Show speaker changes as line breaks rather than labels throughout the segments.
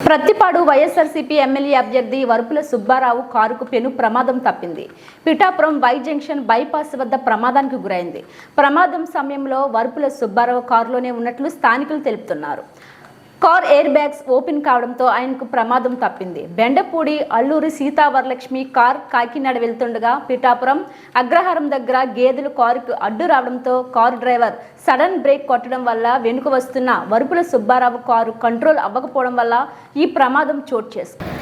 Prathipadu YSRCP MLA అభ్యర్థి వరుపుల సుబ్బారావు కారుకు పెను ప్రమాదం తప్పింది. పిఠాపురం వై జంక్షన్ బైపాస్ వద్ద ప్రమాదానికి గురైంది. ప్రమాదం సమయంలో వరుపుల సుబ్బారావు కారులోనే ఉన్నట్లు స్థానికులు తెలుపుతున్నారు. కార్ ఎయిర్ బ్యాగ్స్ ఓపెన్ కావడంతో ఆయనకు ప్రమాదం తప్పింది. బెండపూడి అల్లూరి సీతావరలక్ష్మి కార్ కాకినాడ వెళ్తుండగా పిఠాపురం అగ్రహారం దగ్గర గేదెలు కారుకు అడ్డు రావడంతో కారు డ్రైవర్ సడన్ బ్రేక్ కొట్టడం వల్ల వెనుక వస్తున్న వరుపుల సుబ్బారావు కారు కంట్రోల్ అవ్వకపోవడం వల్ల ఈ ప్రమాదం చోటు చేసుకుంది.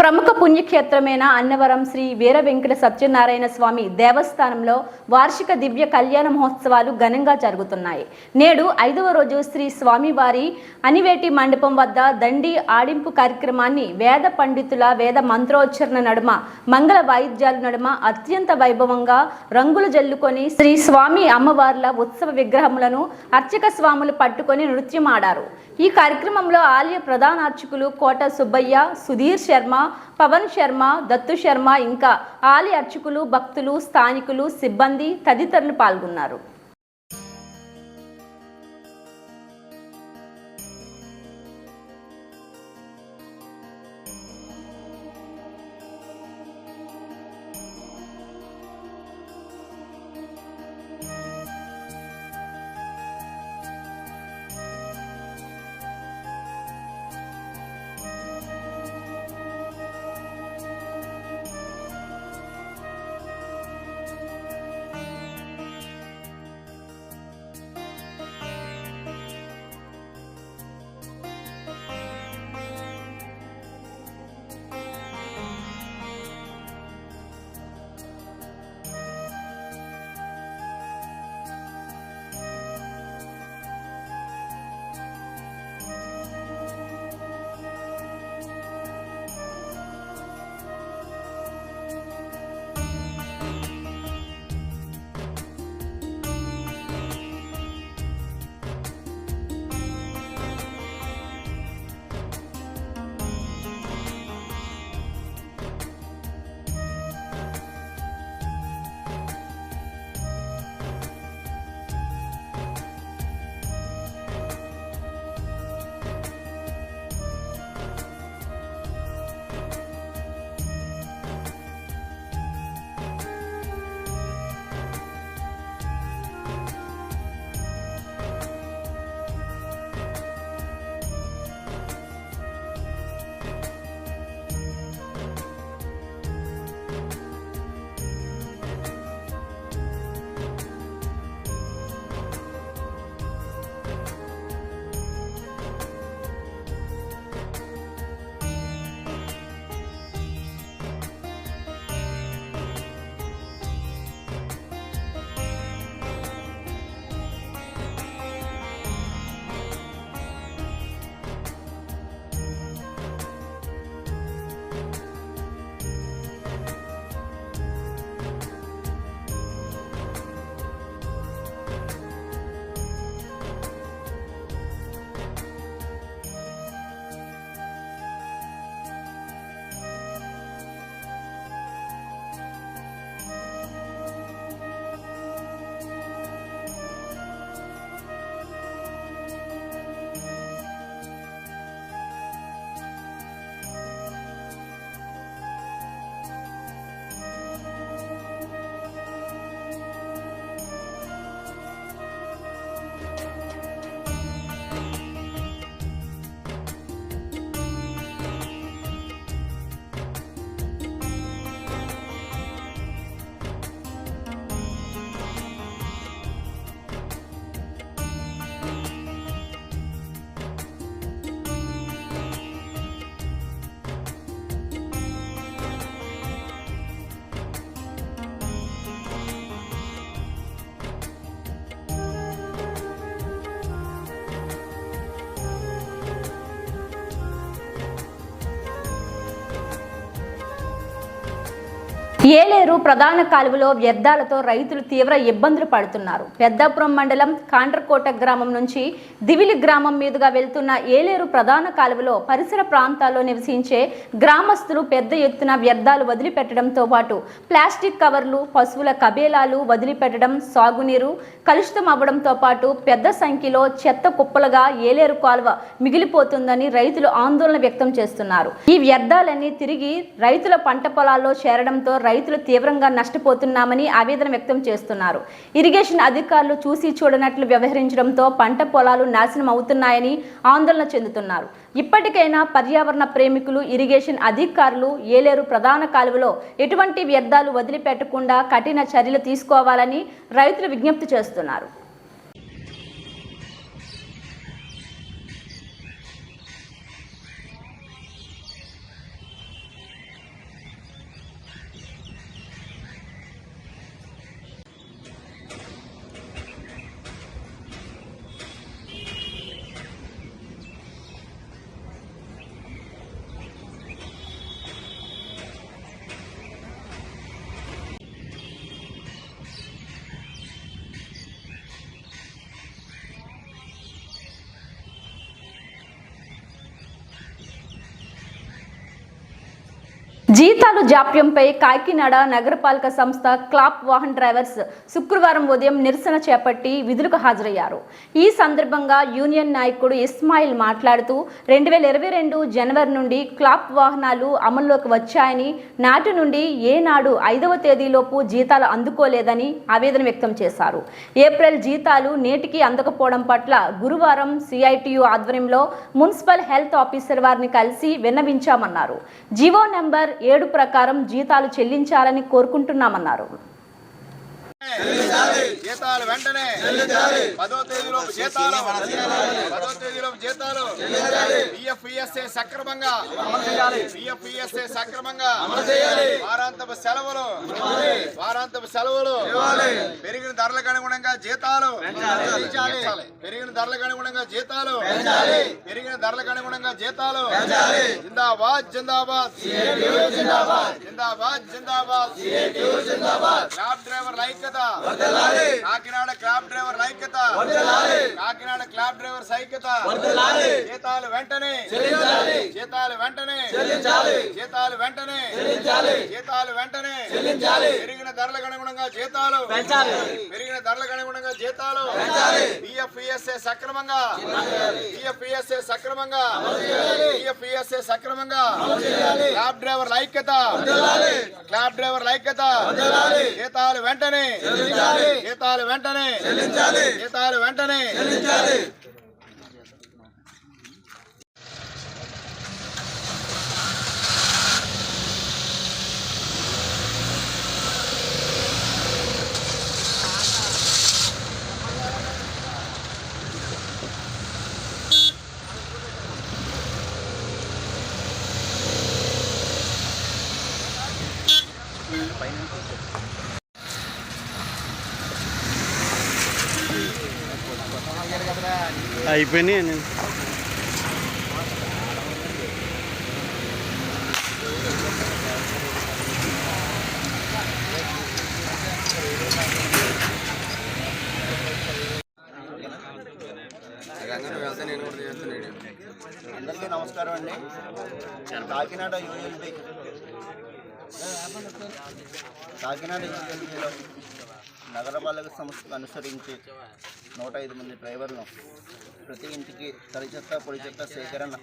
ప్రముఖ పుణ్యక్షేత్రమైన అన్నవరం శ్రీ వీర వెంకట సత్యనారాయణ స్వామి దేవస్థానంలో వార్షిక దివ్య కళ్యాణ మహోత్సవాలు ఘనంగా జరుగుతున్నాయి. నేడు 5వ రోజు శ్రీ స్వామివారి అనివేటి మండపం వద్ద దండి ఆడింపు కార్యక్రమాన్ని వేద పండితుల వేద మంత్రోచ్చరణ నడుమ మంగళ వాయిద్యాల నడుమ అత్యంత వైభవంగా రంగులు జల్లుకొని శ్రీ స్వామి అమ్మవార్ల ఉత్సవ విగ్రహములను అర్చక స్వాములు పట్టుకొని నృత్యం ఆడారు. ఈ కార్యక్రమంలో ఆలయ ప్రధాన అర్చకులు కోట సుబ్బయ్య, సుధీర్ శర్మ, పవన్ శర్మ, దత్తు శర్మ ఇంకా ఆలయ అర్చకులు, భక్తులు, స్థానికులు, సిబ్బంది తదితరులు పాల్గొన్నారు. ఏలేరు ప్రధాన కాలువలో వ్యర్థాలతో రైతులు తీవ్ర ఇబ్బందులు పడుతున్నారు. పెద్దాపురం మండలం కాండ్రకోట గ్రామం నుంచి దివిలి గ్రామం మీదుగా వెళ్తున్న ఏలేరు ప్రధాన కాలువలో పరిసర ప్రాంతాల్లో నివసించే గ్రామస్తులు పెద్ద ఎత్తున వ్యర్థాలు వదిలిపెట్టడంతో పాటు ప్లాస్టిక్ కవర్లు, పశువుల కబేలాలు వదిలిపెట్టడం, సాగునీరు కలుషితం అవ్వడంతో పాటు పెద్ద సంఖ్యలో చెత్త కుప్పలుగా ఏలేరు కాలువ మిగిలిపోతుందని రైతులు ఆందోళన వ్యక్తం చేస్తున్నారు. ఈ వ్యర్థాలన్నీ తిరిగి రైతుల పంట పొలాల్లో చేరడంతో రైతులు తీవ్రంగా నష్టపోతున్నామని ఆవేదన వ్యక్తం చేస్తున్నారు. ఇరిగేషన్ అధికారులు చూసి చూడనట్లు వ్యవహరించడంతో పంట పొలాలు నాశనం అవుతున్నాయని ఆందోళన చెందుతున్నారు. ఇప్పటికైనా పర్యావరణ ప్రేమికులు, ఇరిగేషన్ అధికారులు ఏలేరు ప్రధాన కాలువలో ఎటువంటి వ్యర్థాలు వదిలిపెట్టకుండా కఠిన చర్యలు తీసుకోవాలని రైతులు విజ్ఞప్తి చేస్తున్నారు. జీతాలు జాప్యంపై కాకినాడ నగరపాలక సంస్థ క్లాప్ వాహన్ డ్రైవర్స్ శుక్రవారం ఉదయం నిరసన చేపట్టి విధులకు హాజరయ్యారు. ఈ సందర్భంగా యూనియన్ నాయకుడు ఇస్మాయిల్ మాట్లాడుతూ 2022 జనవరి నుండి క్లాప్ వాహనాలు అమల్లోకి వచ్చాయని, నాటి నుండి ఏనాడు 5వ తేదీలోపు జీతాలు అందుకోలేదని ఆవేదన వ్యక్తం చేశారు. ఏప్రిల్ జీతాలు నేటికి అందకపోవడం పట్ల గురువారం సిఐటియు ఆధ్వర్యంలో మున్సిపల్ హెల్త్ ఆఫీసర్ వారిని కలిసి విన్నవించామన్నారు. జీవో నెంబర్ 7 ప్రకారం జీతాలు చెల్లించాలని కోరుకుంటున్నామన్నారు.
జీతాలు వెంటనే 10వ తేదీలోపు జీతాలు పిఎఫ్ఈఎస్ఏ సక్రమంగా వారాంతపు సెలవులు పెరిగిన ధరలకు అనుగుణంగా జీతాలు జిందాబాద్ జిందాబాద్ క్యాబ్ డ్రైవర్ల ఐక్యత, కాకినాడ క్లాబ్ డ్రైవర్ ఐక్యత, జీతాలు వెంటనే పెరిగిన ధరలకు అనుగుణంగా జీతాలు పిఎఫ్ఈఎస్ఏ సక్రమంగా క్లాబ్ డ్రైవర్ల ఐక్యత, జీతాలు వెంటనే
అయిపోయినాయి.
అందరికీ నమస్కారం అండి. కాకినాడ యూఎల్బీలో నగరపాలక సంస్థకు అనుసరించి 105 మంది డ్రైవర్లు ప్రతి ఇంటికి తడి చెత్త, పొడి చెత్త సేకరణ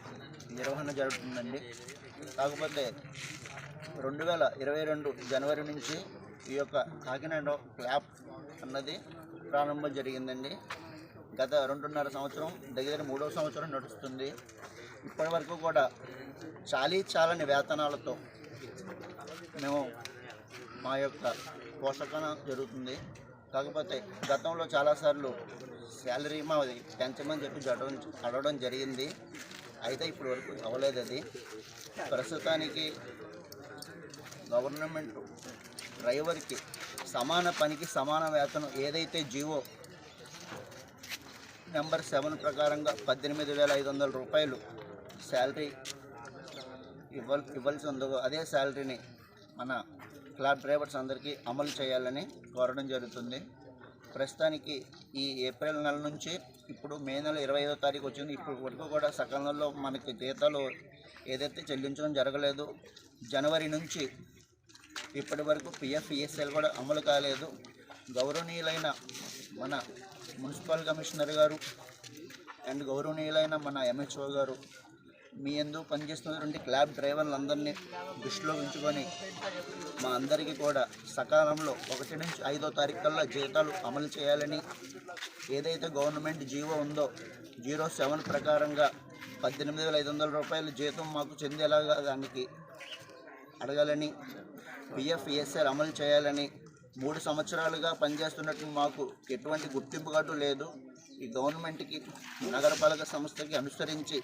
నిర్వహణ జరుగుతుందండి. కాకపోతే 2022 జనవరి నుంచి ఈ యొక్క కాకినాడ క్లాప్ అన్నది ప్రారంభం జరిగిందండి. గత 2.5 సంవత్సరం, దగ్గర 3వ సంవత్సరం నడుస్తుంది. ఇప్పటి వరకు కూడా చాలని వేతనాలతో మేము మా యొక్క పోషకన జరుగుతుంది. కాకపోతే గతంలో చాలాసార్లు శాలరీ మాది పెంచమని చెప్పి అడగడం జరిగింది. అయితే ఇప్పటి వరకు అవ్వలేదు. అది ప్రస్తుతానికి గవర్నమెంట్ డ్రైవర్కి సమాన పనికి సమాన వేతనం ఏదైతే జీవో నెంబర్ 7 ప్రకారంగా 18,500 రూపాయలు శాలరీ ఇవ్వాల్సి ఉందో అదే శాలరీని మన క్లాబ్ డ్రైవర్స్ అందరికీ అమలు చేయాలని కోరడం జరుగుతుంది. ప్రస్తుతానికి ఈ ఏప్రిల్ నెల నుంచి ఇప్పుడు మే నెల 25వ తారీఖు వచ్చింది. ఇప్పుడు వరకు కూడా సకాలంలో మనకి జీతాలు ఏదైతే చెల్లించడం జరగలేదు. జనవరి నుంచి ఇప్పటి వరకు పిఎఫ్ ఈఎస్ఐలు కూడా అమలు కాలేదు. గౌరవనీయులైన మన మున్సిపల్ కమిషనర్ గారు అండ్ గౌరవనీయులైన మన ఎంహెచ్ఓ గారు మీ యందు పనిచేస్తున్నటువంటి క్లాబ్ డ్రైవర్లందరినీ దృష్టిలో ఉంచుకొని మా అందరికీ కూడా సకాలంలో 1 నుంచి 5వ తారీఖు కల్లా జీతాలు అమలు చేయాలని, ఏదైతే గవర్నమెంట్ జీవో ఉందో 07 ప్రకారంగా 18,500 రూపాయల జీతం మాకు చెందేలాగా దానికి అడగాలని, పిఎఫ్ ఈఎస్ఐలు అమలు చేయాలని, 3 సంవత్సరాలుగా పనిచేస్తున్నట్టు మాకు ఎటువంటి గుర్తింపు కార్డు లేదు. ఈ గవర్నమెంట్కి నగరపాలక సంస్థకి అనుసరించి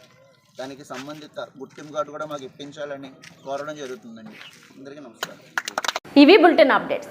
దానికి సంబంధిత గుర్తింపు కార్డు కూడా మాకు ఇప్పించాలని కోరడం జరుగుతుందండి. అందరికీ నమస్కారం.
ఇవి బులెటిన్ అప్డేట్స్.